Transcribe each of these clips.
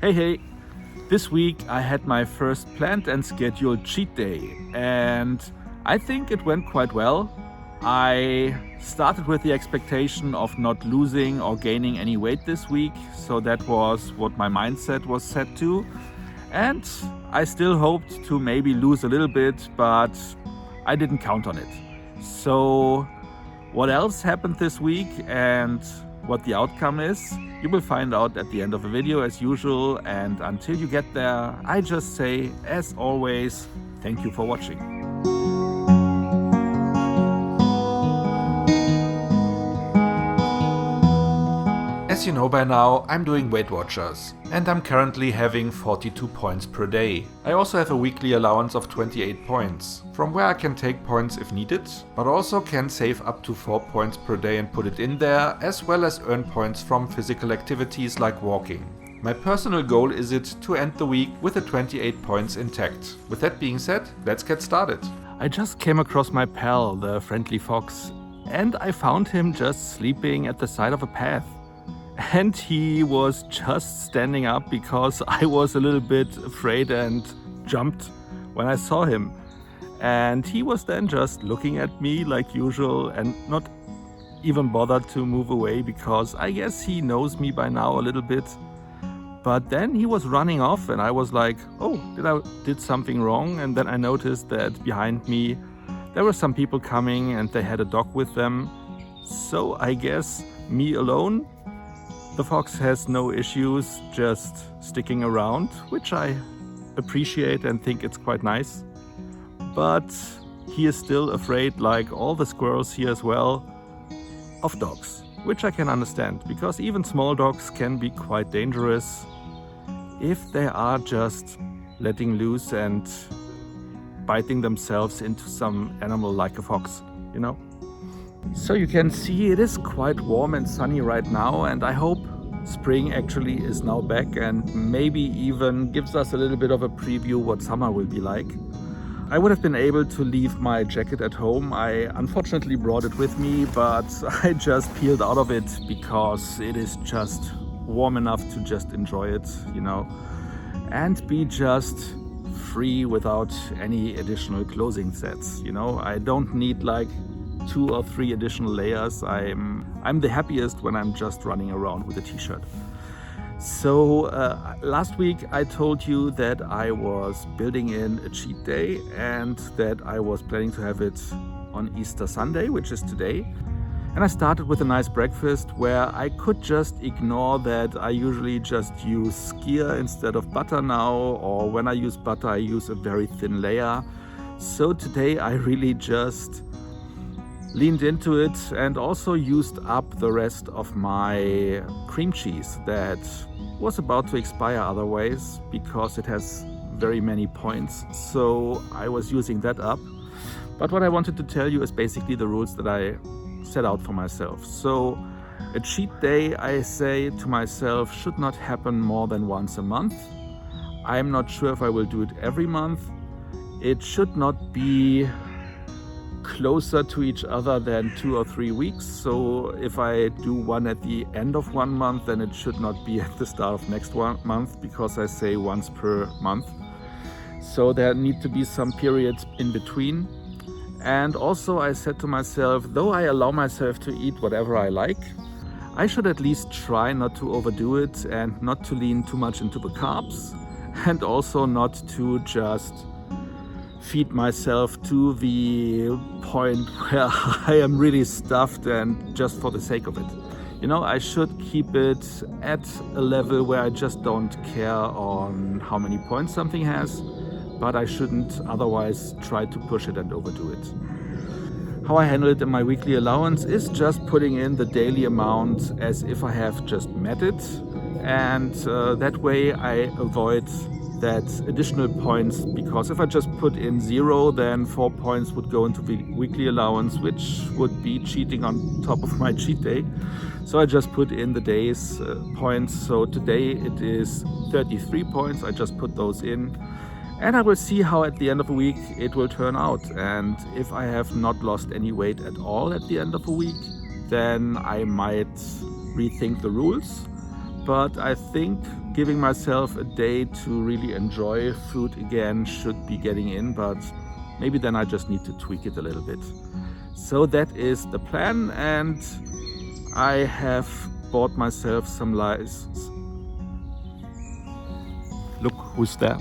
Hey, this week I had my first planned and scheduled cheat day, and I think it went quite well. I started with the expectation of not losing or gaining any weight this week, so that was what my mindset was set to. And I still hoped to maybe lose a little bit, but I didn't count on it. So what else happened this week and what the outcome is, you will find out at the end of the video as usual. And until you get there, I just say, as always, thank you for watching. As you know by now, I'm doing Weight Watchers, and I'm currently having 42 points per day. I also have a weekly allowance of 28 points, from where I can take points if needed, but also can save up to 4 points per day and put it in there, as well as earn points from physical activities like walking. My personal goal is it to end the week with the 28 points intact. With that being said, let's get started. I just came across my pal, the friendly fox, and I found him just sleeping at the side of a path. And he was just standing up because I was a little bit afraid and jumped when I saw him. And he was then just looking at me like usual and not even bothered to move away because I guess he knows me by now a little bit. But then he was running off and I was like, oh, did something wrong? And then I noticed that behind me there were some people coming and they had a dog with them. So I guess me alone. The fox has no issues just sticking around, which I appreciate and think it's quite nice. But he is still afraid, like all the squirrels here as well, of dogs, which I can understand, because even small dogs can be quite dangerous if they are just letting loose and biting themselves into some animal like a fox, you know? So you can see it is quite warm and sunny right now, and I hope spring actually is now back and maybe even gives us a little bit of a preview what summer will be like. I would have been able to leave my jacket at home. I unfortunately brought it with me, but I just peeled out of it because it is just warm enough to just enjoy it, you know, and be just free without any additional clothing sets, you know. I don't need like 2 or 3 additional layers. I'm the happiest when I'm just running around with a t-shirt. So last week I told you that I was building in a cheat day and that I was planning to have it on Easter Sunday, which is today. And I started with a nice breakfast where I could just ignore that I usually just use skyr instead of butter now, or when I use butter I use a very thin layer. So today I really just leaned into it and also used up the rest of my cream cheese that was about to expire otherwise because it has very many points. So I was using that up. But what I wanted to tell you is basically the rules that I set out for myself. So a cheat day, I say to myself, should not happen more than once a month. I'm not sure if I will do it every month. It should not be closer to each other than 2 or 3 weeks. So if I do one at the end of 1 month, then it should not be at the start of next month, because I say once per month. So there need to be some periods in between. And also I said to myself, though I allow myself to eat whatever I like, I should at least try not to overdo it and not to lean too much into the carbs, and also not to just feed myself to the point where I am really stuffed and just for the sake of it. You know, I should keep it at a level where I just don't care on how many points something has, but I shouldn't otherwise try to push it and overdo it. How I handle it in my weekly allowance is just putting in the daily amount as if I have just met it, and that way I avoid that additional points, because if I just put in 0, then 4 points would go into the weekly allowance, which would be cheating on top of my cheat day. So I just put in the day's points. So today it is 33 points. I just put those in, and I will see how at the end of the week it will turn out. And if I have not lost any weight at all at the end of the week, then I might rethink the rules. But I think giving myself a day to really enjoy food again should be getting in, but maybe then I just need to tweak it a little bit. So that is the plan, and I have bought myself some lice. Look who's there.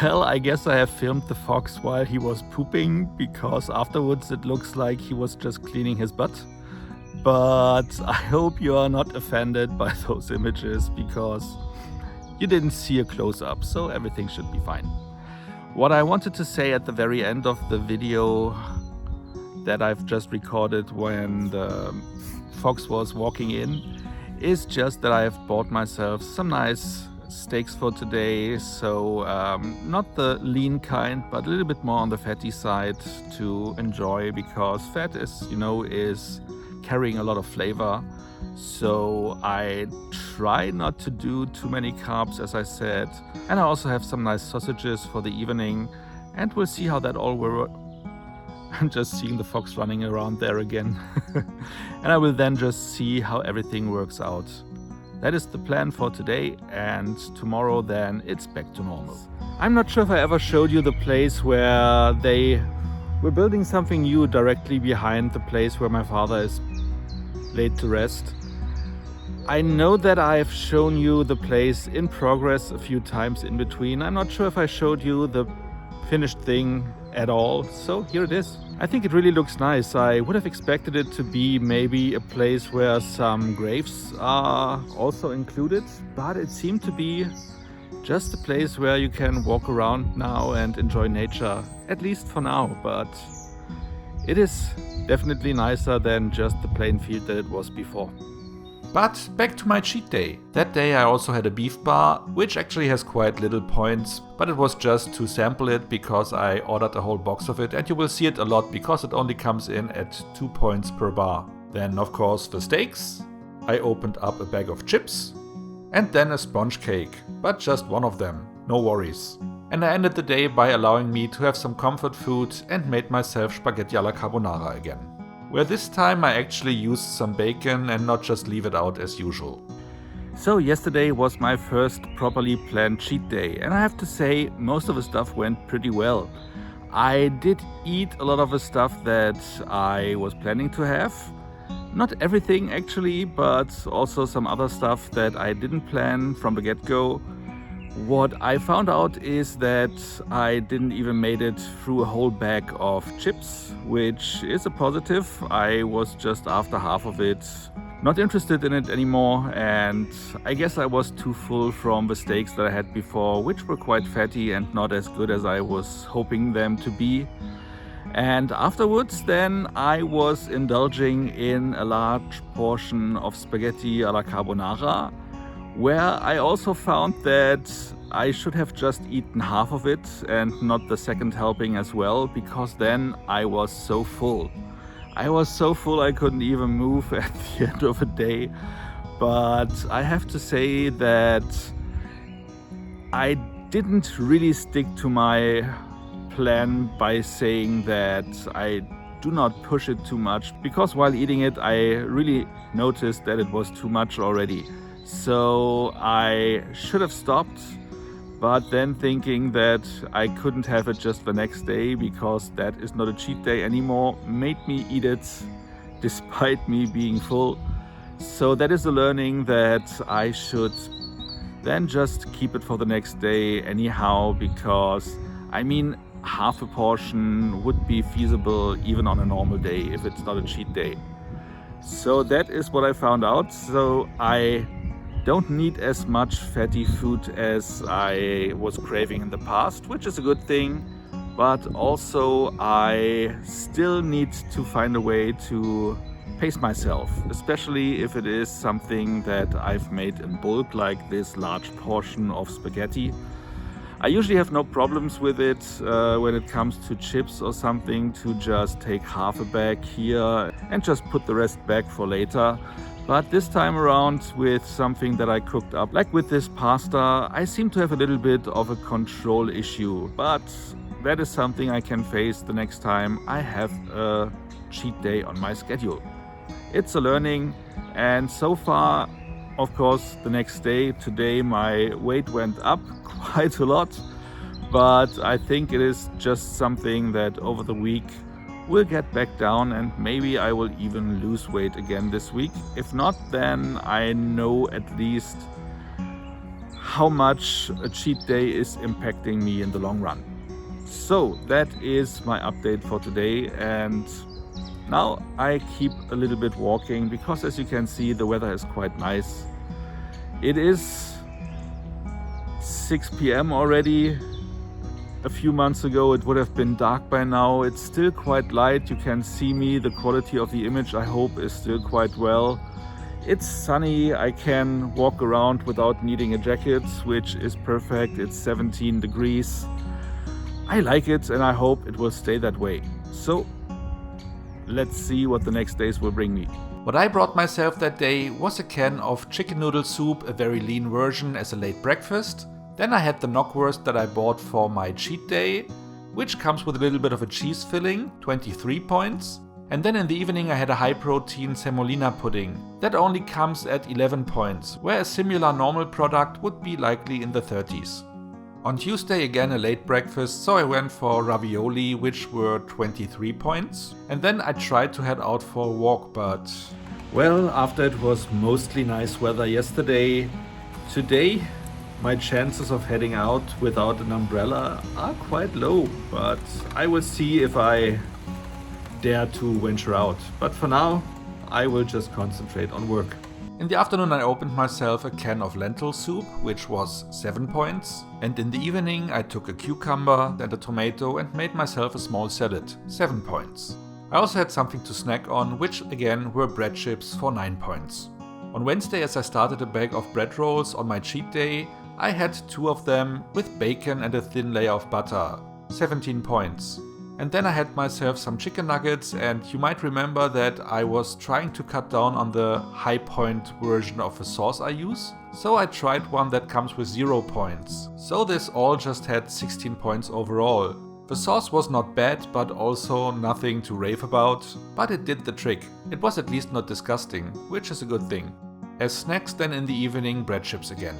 Well, I guess I have filmed the fox while he was pooping, because afterwards it looks like he was just cleaning his butt. But I hope you are not offended by those images, because you didn't see a close-up, so everything should be fine. What I wanted to say at the very end of the video that I've just recorded when the fox was walking in is just that I have bought myself some nice steaks for today, so not the lean kind, but a little bit more on the fatty side to enjoy, because fat is carrying a lot of flavor. So I try not to do too many carbs, as I said, and I also have some nice sausages for the evening, and we'll see how that all will. I'm just seeing the fox running around there again. And I will then just see how everything works out. That is the plan for today, and tomorrow then it's back to normal. I'm not sure if I ever showed you the place where they were building something new directly behind the place where my father is laid to rest. I know that I've shown you the place in progress a few times in between. I'm not sure if I showed you the finished thing at all, so here it is. I think it really looks nice. I would have expected it to be maybe a place where some graves are also included, but it seemed to be just a place where you can walk around now and enjoy nature, at least for now. But it is definitely nicer than just the plain field that it was before. But back to my cheat day. That day I also had a beef bar, which actually has quite little points, but it was just to sample it because I ordered a whole box of it, and you will see it a lot because it only comes in at 2 points per bar. Then of course the steaks. I opened up a bag of chips and then a sponge cake, but just one of them, no worries. And I ended the day by allowing me to have some comfort food and made myself spaghetti alla carbonara again, where this time I actually used some bacon and not just leave it out as usual. So yesterday was my first properly planned cheat day, and I have to say most of the stuff went pretty well. I did eat a lot of the stuff that I was planning to have. Not everything actually, but also some other stuff that I didn't plan from the get-go. What I found out is that I didn't even made it through a whole bag of chips, which is a positive. I was just after half of it, not interested in it anymore, and I guess I was too full from the steaks that I had before, which were quite fatty and not as good as I was hoping them to be. And afterwards then I was indulging in a large portion of spaghetti alla carbonara, where I also found that I should have just eaten half of it and not the second helping as well, because then I was so full. I was so full I couldn't even move at the end of the day. But I have to say that I didn't really stick to my plan by saying that I do not push it too much, because while eating it I really noticed that it was too much already. So I should have stopped, but then thinking that I couldn't have it just the next day because that is not a cheat day anymore made me eat it despite me being full. So that is a learning that I should then just keep it for the next day anyhow, because I mean half a portion would be feasible even on a normal day if it's not a cheat day. So that is what I found out. So I don't need as much fatty food as I was craving in the past, which is a good thing, but also I still need to find a way to pace myself, especially if it is something that I've made in bulk, like this large portion of spaghetti. I usually have no problems with it when it comes to chips or something, to just take half a bag here and just put the rest back for later. But this time around, with something that I cooked up, like with this pasta, I seem to have a little bit of a control issue. But that is something I can face the next time I have a cheat day on my schedule. It's a learning, and so far, of course, the next day, today, my weight went up quite a lot, but I think it is just something that over the week will get back down, and maybe I will even lose weight again this week. If not, then I know at least how much a cheat day is impacting me in the long run. So that is my update for today, and now I keep a little bit walking because, as you can see, the weather is quite nice. It is 6 p.m. already. A few months ago it would have been dark by now. It's still quite light. You can see me. The quality of the image, I hope, is still quite well. It's sunny. I can walk around without needing a jacket, which is perfect. It's 17 degrees. I like it, and I hope it will stay that way. So let's see what the next days will bring me. What I brought myself that day was a can of chicken noodle soup, a very lean version, as a late breakfast. Then I had the knockwurst that I bought for my cheat day, which comes with a little bit of a cheese filling, 23 points. And then in the evening I had a high protein semolina pudding. That only comes at 11 points, where a similar normal product would be likely in the 30s. On Tuesday again a late breakfast, so I went for ravioli, which were 23 points. And then I tried to head out for a walk, but well, after it was mostly nice weather yesterday, today my chances of heading out without an umbrella are quite low, but I will see if I dare to venture out. But for now, I will just concentrate on work. In the afternoon I opened myself a can of lentil soup, which was 7 points. And in the evening I took a cucumber and a tomato and made myself a small salad, 7 points. I also had something to snack on, which again were bread chips for 9 points. On Wednesday, as I started a bag of bread rolls on my cheat day, I had 2 of them with bacon and a thin layer of butter, 17 points. And then I had myself some chicken nuggets, and you might remember that I was trying to cut down on the high point version of the sauce I use. So I tried one that comes with 0 points. So this all just had 16 points overall. The sauce was not bad, but also nothing to rave about, but it did the trick. It was at least not disgusting, which is a good thing. As snacks then in the evening, bread chips again,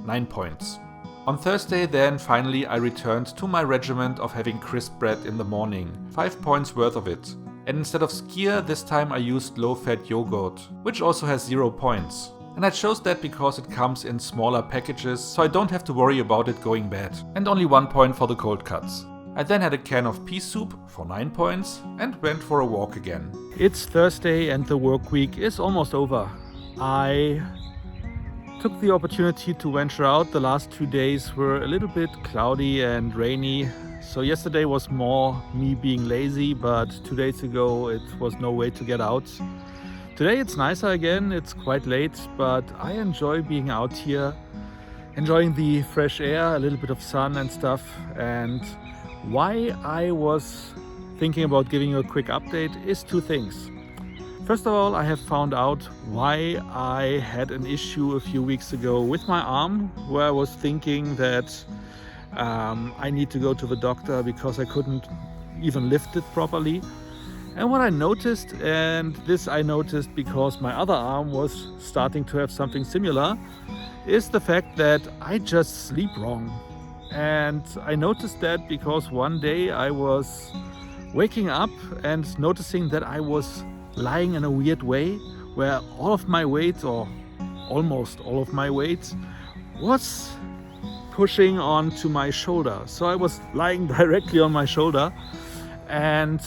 9 points. On Thursday then finally I returned to my regiment of having crisp bread in the morning, 5 points worth of it. And instead of skyr, this time I used low-fat yogurt, which also has 0 points. And I chose that because it comes in smaller packages, so I don't have to worry about it going bad. And only 1 point for the cold cuts. I then had a can of pea soup for 9 points and went for a walk again. It's Thursday and the work week is almost over. I took the opportunity to venture out. The last 2 days were a little bit cloudy and rainy. So yesterday was more me being lazy, but 2 days ago it was no way to get out. Today it's nicer again, it's quite late, but I enjoy being out here, enjoying the fresh air, a little bit of sun and stuff. And why I was thinking about giving you a quick update is 2 things. First of all, I have found out why I had an issue a few weeks ago with my arm, where I was thinking that I need to go to the doctor because I couldn't even lift it properly. And what I noticed, and this I noticed because my other arm was starting to have something similar, is the fact that I just sleep wrong. And I noticed that because one day I was waking up and noticing that I was lying in a weird way, where all of my weight, or almost all of my weight, was pushing onto my shoulder. So I was lying directly on my shoulder, and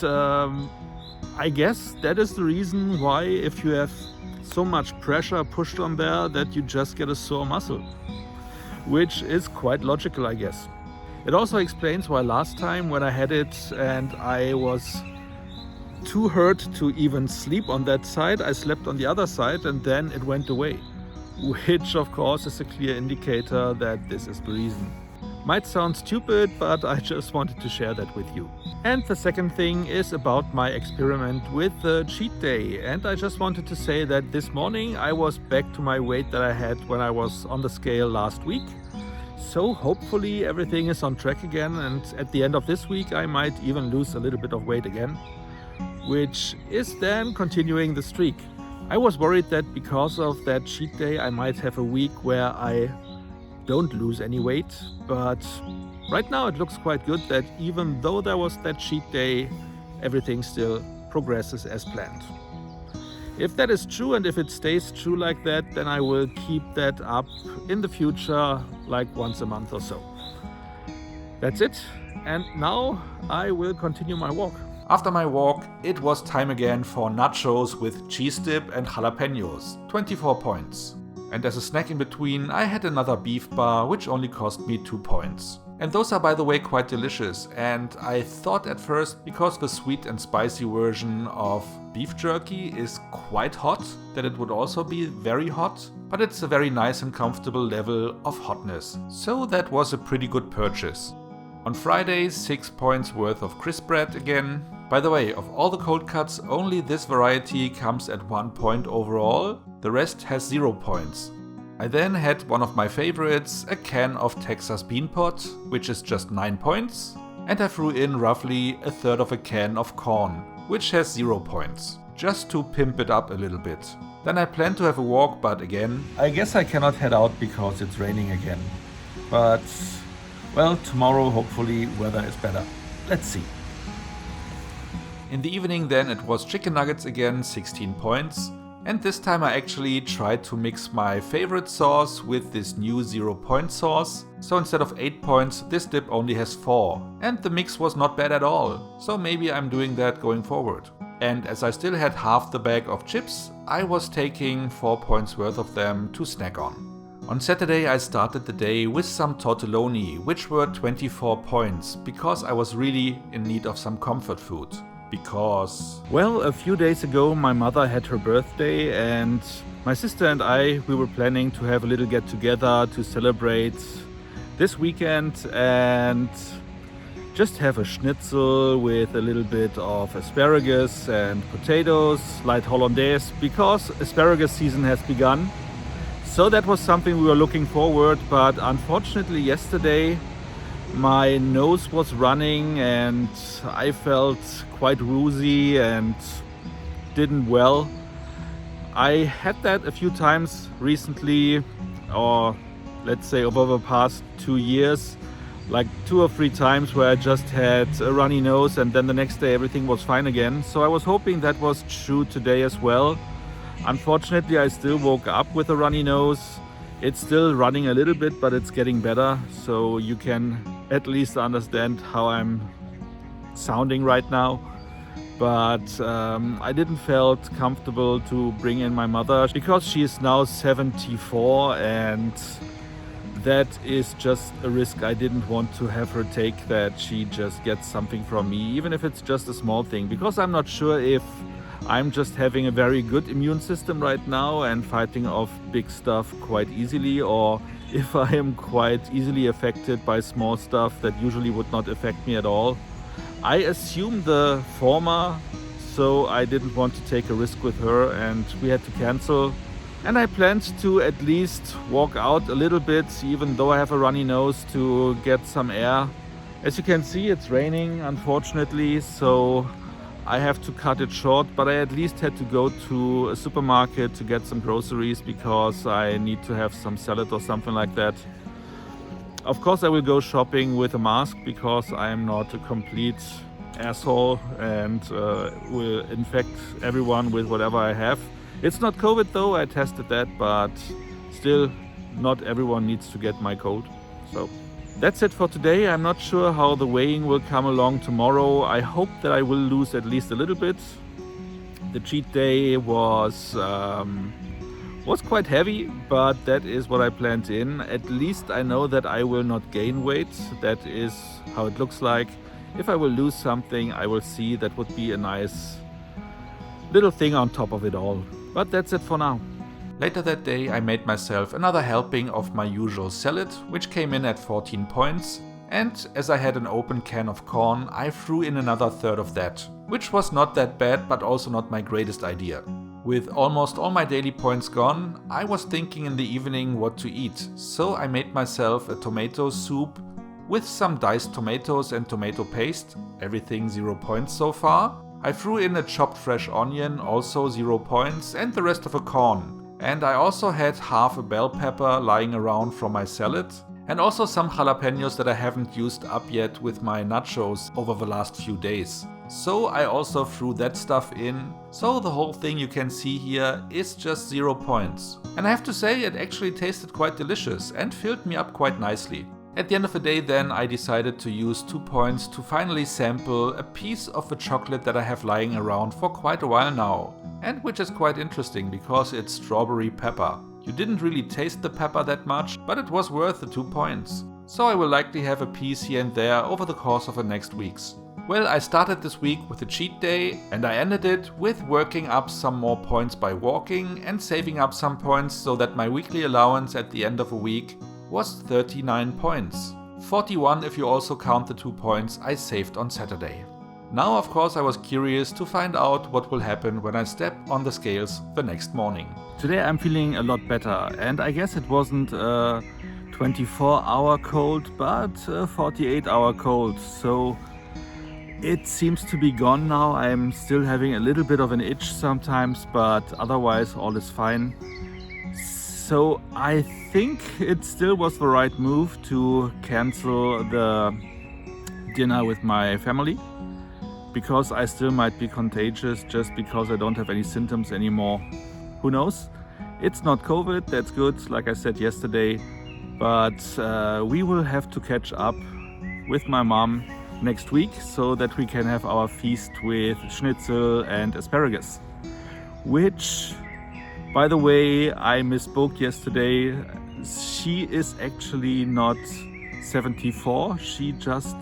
I guess that is the reason why, if you have so much pressure pushed on there, that you just get a sore muscle, which is quite logical, I guess. It also explains why last time when I had it and I was too hurt to even sleep on that side. I slept on the other side and then it went away, which of course is a clear indicator that this is the reason. Might sound stupid, but I just wanted to share that with you. And the second thing is about my experiment with the cheat day. And I just wanted to say that this morning I was back to my weight that I had when I was on the scale last week. So hopefully everything is on track again, and at the end of this week I might even lose a little bit of weight again, which is then continuing the streak. I was worried that because of that cheat day I might have a week where I don't lose any weight, but right now it looks quite good that even though there was that cheat day, everything still progresses as planned. If that is true and if it stays true like that, then I will keep that up in the future, like once a month or so. That's it, and now I will continue my walk. After my walk, it was time again for nachos with cheese dip and jalapenos, 24 points. And as a snack in between, I had another beef bar, which only cost me 2 points. And those are, by the way, quite delicious, and I thought at first, because the sweet and spicy version of beef jerky is quite hot, that it would also be very hot, but it's a very nice and comfortable level of hotness. So that was a pretty good purchase. On Friday, 6 points worth of crisp bread again. By the way, of all the cold cuts, only this variety comes at 1 point overall, the rest has 0 points. I then had one of my favorites, a can of Texas bean pot, which is just 9 points, and I threw in roughly a third of a can of corn, which has 0 points, just to pimp it up a little bit. Then I planned to have a walk, but again, I guess I cannot head out because it's raining again. But, well, tomorrow hopefully weather is better. Let's see. In the evening then it was chicken nuggets again, 16 points. And this time I actually tried to mix my favorite sauce with this new 0-point sauce. So instead of 8 points, this dip only has 4. And the mix was not bad at all. So maybe I'm doing that going forward. And as I still had half the bag of chips, I was taking 4 points worth of them to snack on. On Saturday I started the day with some tortelloni, which were 24 points, because I was really in need of some comfort food. Because, well, a few days ago my mother had her birthday and my sister and we were planning to have a little get together to celebrate this weekend and just have a schnitzel with a little bit of asparagus and potatoes, light hollandaise, because asparagus season has begun. So that was something we were looking forward, but unfortunately yesterday my nose was running and I felt quite woozy and didn't well. I had that a few times recently, or let's say over the past 2 years, like 2 or 3 times where I just had a runny nose and then the next day everything was fine again. So I was hoping that was true today as well. Unfortunately, I still woke up with a runny nose. It's still running a little bit, but it's getting better, so you can at least understand how I'm sounding right now. But I didn't felt comfortable to bring in my mother because she is now 74 and that is just a risk I didn't want to have her take, that she just gets something from me, even if it's just a small thing, because I'm not sure if I'm just having a very good immune system right now and fighting off big stuff quite easily, or if I am quite easily affected by small stuff that usually would not affect me at all. I assume the former, so I didn't want to take a risk with her and we had to cancel. And I planned to at least walk out a little bit, even though I have a runny nose, to get some air. As you can see, it's raining, unfortunately, so I have to cut it short, but I at least had to go to a supermarket to get some groceries because I need to have some salad or something like that. Of course I will go shopping with a mask because I am not a complete asshole and will infect everyone with whatever I have. It's not COVID though, I tested that, but still not everyone needs to get my code. So that's it for today. I'm not sure how the weighing will come along tomorrow. I hope that I will lose at least a little bit. The cheat day was quite heavy, but that is what I planned in. At least I know that I will not gain weight. That is how it looks like. If I will lose something, I will see. That would be a nice little thing on top of it all. But that's it for now. Later that day I made myself another helping of my usual salad, which came in at 14 points, and as I had an open can of corn, I threw in another third of that, which was not that bad but also not my greatest idea. With almost all my daily points gone, I was thinking in the evening what to eat, so I made myself a tomato soup with some diced tomatoes and tomato paste, everything 0 points so far. I threw in a chopped fresh onion, also 0 points, and the rest of a corn. And I also had half a bell pepper lying around from my salad, and also some jalapenos that I haven't used up yet with my nachos over the last few days. So I also threw that stuff in, so the whole thing you can see here is just 0 points. And I have to say it actually tasted quite delicious and filled me up quite nicely. At the end of the day then I decided to use 2 points to finally sample a piece of the chocolate that I have lying around for quite a while now, and which is quite interesting because it's strawberry pepper. You didn't really taste the pepper that much, but it was worth the 2 points. So I will likely have a piece here and there over the course of the next weeks. Well, I started this week with a cheat day and I ended it with working up some more points by walking and saving up some points so that my weekly allowance at the end of a week was 39 points. 41 if you also count the 2 points I saved on Saturday. Now of course I was curious to find out what will happen when I step on the scales the next morning. Today I'm feeling a lot better, and I guess it wasn't a 24-hour cold but a 48-hour cold, so it seems to be gone now. I'm still having a little bit of an itch sometimes, but otherwise all is fine. So I think it still was the right move to cancel the dinner with my family, because I still might be contagious just because I don't have any symptoms anymore. Who knows? It's not COVID, that's good, like I said yesterday, but we will have to catch up with my mom next week so that we can have our feast with schnitzel and asparagus, which, by the way, I misspoke yesterday. She is actually not 74, she just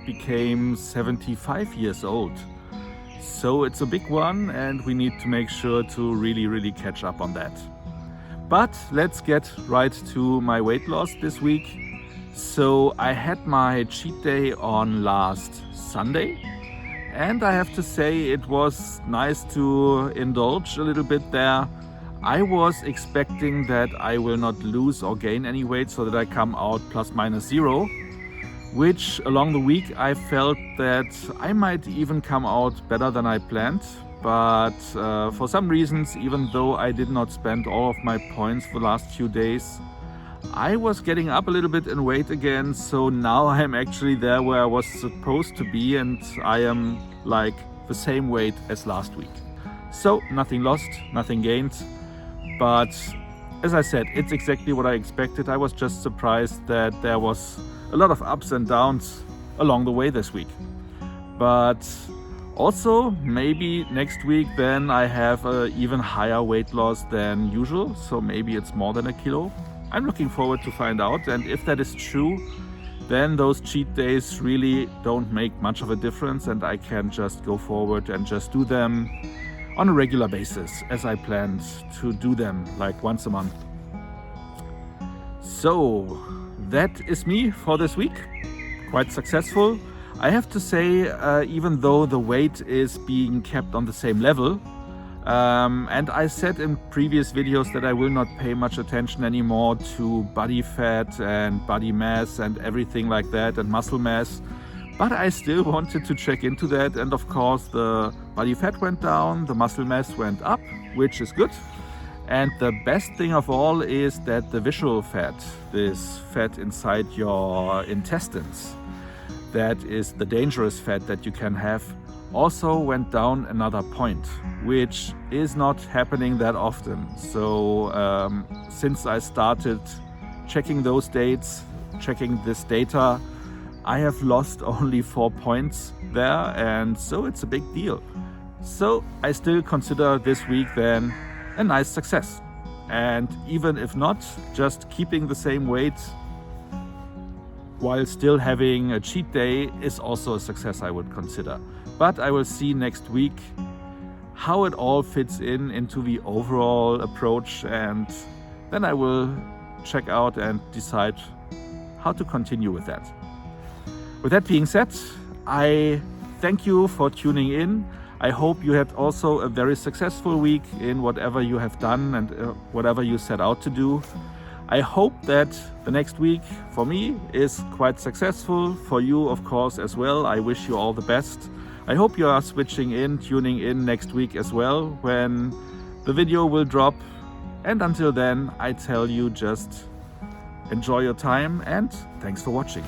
became 75 years old. So it's a big one and we need to make sure to really catch up on that. But let's get right to my weight loss this week. So I had my cheat day on last Sunday, and I have to say it was nice to indulge a little bit there. I was expecting that I will not lose or gain any weight, so that I come out plus minus 0, which along the week I felt that I might even come out better than I planned. But for some reasons, even though I did not spend all of my points for the last few days, I was getting up a little bit in weight again, so now I'm actually there where I was supposed to be, and I am like the same weight as last week. So nothing lost, nothing gained, but as I said, it's exactly what I expected. I was just surprised that there was a lot of ups and downs along the way this week. But also, maybe next week then I have an even higher weight loss than usual, so maybe it's more than 1 kilo. I'm looking forward to find out, and if that is true, then those cheat days really don't make much of a difference and I can just go forward and just do them on a regular basis as I planned to do them, like once a month. So that is me for this week. Quite successful. I have to say, even though the weight is being kept on the same level, and I said in previous videos that I will not pay much attention anymore to body fat and body mass and everything like that and muscle mass, but I still wanted to check into that, and of course the body fat went down, the muscle mass went up, which is good. And the best thing of all is that the visceral fat, this fat inside your intestines, that is the dangerous fat that you can have, also went down another point, which is not happening that often. So since I started checking those dates, checking this data, I have lost only 4 points there, and so it's a big deal. So I still consider this week then a nice success. And even if not, just keeping the same weight while still having a cheat day is also a success I would consider. But I will see next week how it all fits into the overall approach, and then I will check out and decide how to continue with that. With that being said, I thank you for tuning in. I hope you had also a very successful week in whatever you have done and whatever you set out to do. I hope that the next week for me is quite successful, for you of course as well. I wish you all the best. I hope you are tuning in next week as well when the video will drop. And until then, I tell you, just enjoy your time and thanks for watching.